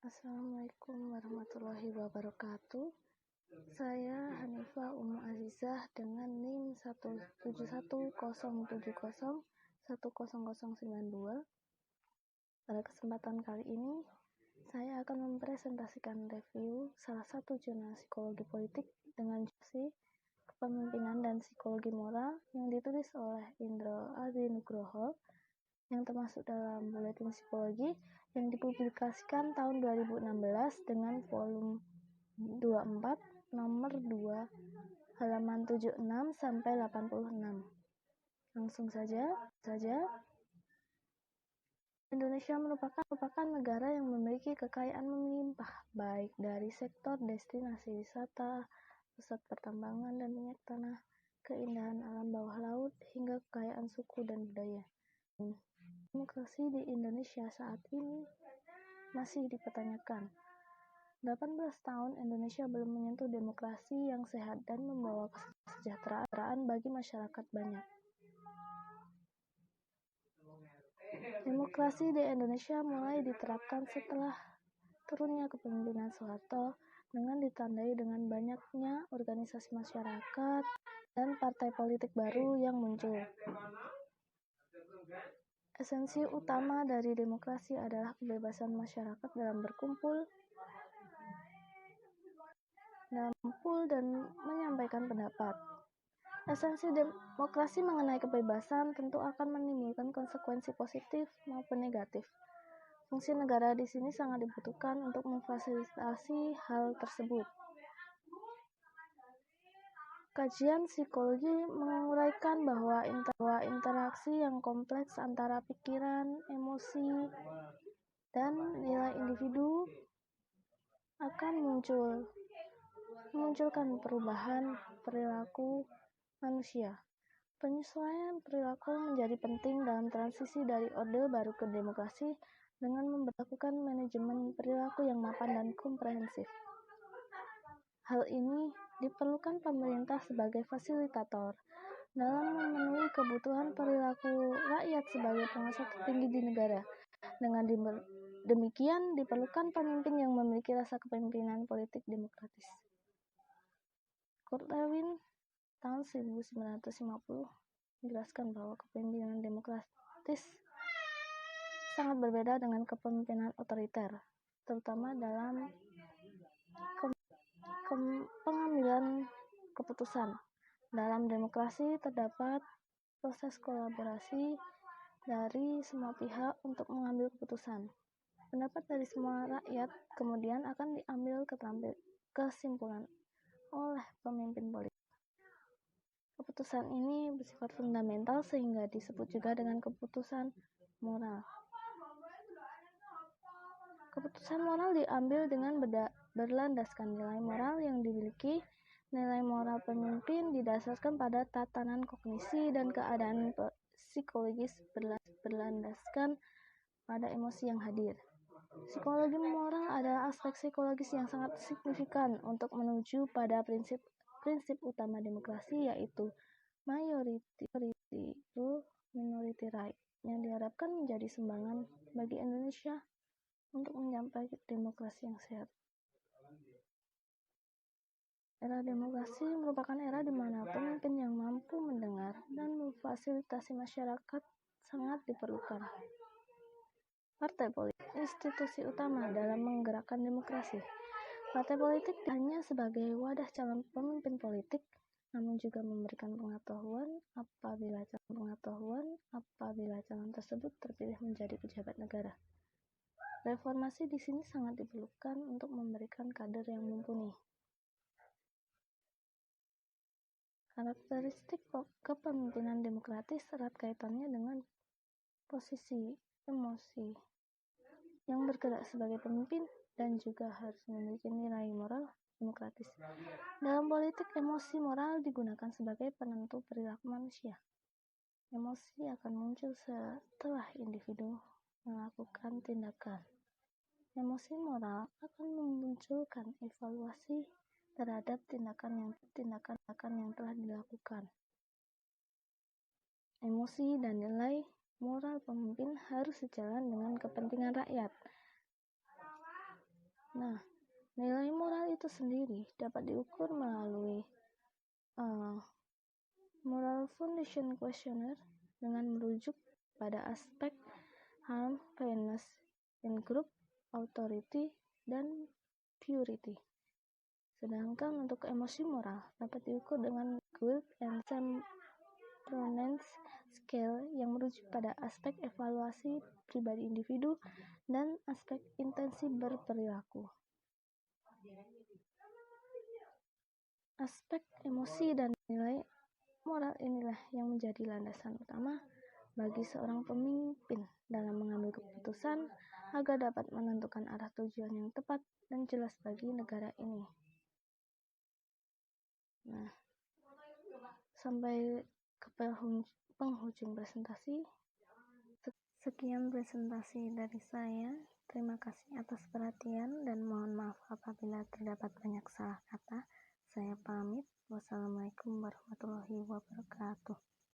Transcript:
Assalamualaikum warahmatullahi wabarakatuh. Saya Hanifah Ummu Azizah dengan NIM 17107010092. Pada kesempatan kali ini, saya akan mempresentasikan review salah satu jurnal psikologi politik dengan judul Kepemimpinan dan Psikologi Moral yang ditulis oleh Indro Adi Nugroho, yang termasuk dalam Buletin Psikologi yang dipublikasikan tahun 2016 dengan volume 24 nomor 2 halaman 76 sampai 86. Langsung saja. Indonesia merupakan negara yang memiliki kekayaan melimpah, baik dari sektor destinasi wisata, pusat pertambangan dan minyak tanah, keindahan alam bawah laut, hingga kekayaan suku dan budaya. Demokrasi di Indonesia saat ini masih dipertanyakan. 18 tahun Indonesia belum menyentuh demokrasi yang sehat dan membawa kesejahteraan bagi masyarakat banyak. Demokrasi di Indonesia mulai diterapkan setelah turunnya kepemimpinan Soeharto dengan ditandai dengan banyaknya organisasi masyarakat dan partai politik baru yang muncul. Esensi utama dari demokrasi adalah kebebasan masyarakat dalam berkumpul dan menyampaikan pendapat. Esensi demokrasi mengenai kebebasan tentu akan menimbulkan konsekuensi positif maupun negatif. Fungsi negara di sini sangat dibutuhkan untuk memfasilitasi hal tersebut. Kajian psikologi menguraikan bahwa interaksi yang kompleks antara pikiran, emosi, dan nilai individu akan memunculkan perubahan perilaku manusia. Penyesuaian perilaku menjadi penting dalam transisi dari Orde Baru ke demokrasi dengan memperlakukan manajemen perilaku yang mapan dan komprehensif. Hal ini diperlukan pemerintah sebagai fasilitator dalam memenuhi kebutuhan perilaku rakyat sebagai penguasa tertinggi di negara. Dengan demikian, diperlukan pemimpin yang memiliki rasa kepemimpinan politik demokratis. Kurt Lewin tahun 1950 menjelaskan bahwa kepemimpinan demokratis sangat berbeda dengan kepemimpinan otoriter, terutama dalam pengambilan keputusan. Dalam demokrasi terdapat proses kolaborasi dari semua pihak untuk mengambil keputusan. Pendapat dari semua rakyat kemudian akan diambil kesimpulan oleh pemimpin politik. Keputusan ini bersifat fundamental sehingga disebut juga dengan keputusan moral. Keputusan moral diambil dengan berlandaskan nilai moral yang dimiliki. Nilai moral pemimpin didasarkan pada tatanan kognisi dan keadaan psikologis berlandaskan pada emosi yang hadir. Psikologi moral adalah aspek psikologis yang sangat signifikan untuk menuju pada prinsip utama demokrasi, yaitu majority rule, minority right, yang diharapkan menjadi sumbangan bagi Indonesia untuk mencapai demokrasi yang sehat. Era demokrasi merupakan era di mana pemimpin yang mampu mendengar dan memfasilitasi masyarakat sangat diperlukan. Partai politik, institusi utama dalam menggerakkan demokrasi. Partai politik hanya sebagai wadah calon pemimpin politik, namun juga memberikan pengetahuan apabila calon tersebut terpilih menjadi pejabat negara. Reformasi di sini sangat diperlukan untuk memberikan kader yang mumpuni. Karakteristik kepemimpinan demokratis erat kaitannya dengan posisi emosi yang bergerak sebagai pemimpin dan juga harus memiliki nilai moral demokratis. Dalam politik, emosi moral digunakan sebagai penentu perilaku manusia. Emosi akan muncul setelah individu melakukan tindakan. Emosi moral akan memunculkan evaluasi terhadap tindakan yang telah dilakukan. Emosi dan nilai moral pemimpin harus sejalan dengan kepentingan rakyat. Nah, nilai moral itu sendiri dapat diukur melalui Moral Foundation Questionnaire dengan merujuk pada aspek harm, fairness, in-group, authority, dan purity. Sedangkan untuk emosi moral dapat diukur dengan Guilt and Temperance Scale yang merujuk pada aspek evaluasi pribadi individu dan aspek intensi berperilaku. Aspek emosi dan nilai moral inilah yang menjadi landasan utama bagi seorang pemimpin dalam mengambil keputusan agar dapat menentukan arah tujuan yang tepat dan jelas bagi negara ini. Nah, sampai ke penghujung presentasi. Sekian presentasi dari saya. Terima kasih atas perhatian dan mohon maaf apabila terdapat banyak salah kata. Saya pamit. Wassalamualaikum warahmatullahi wabarakatuh.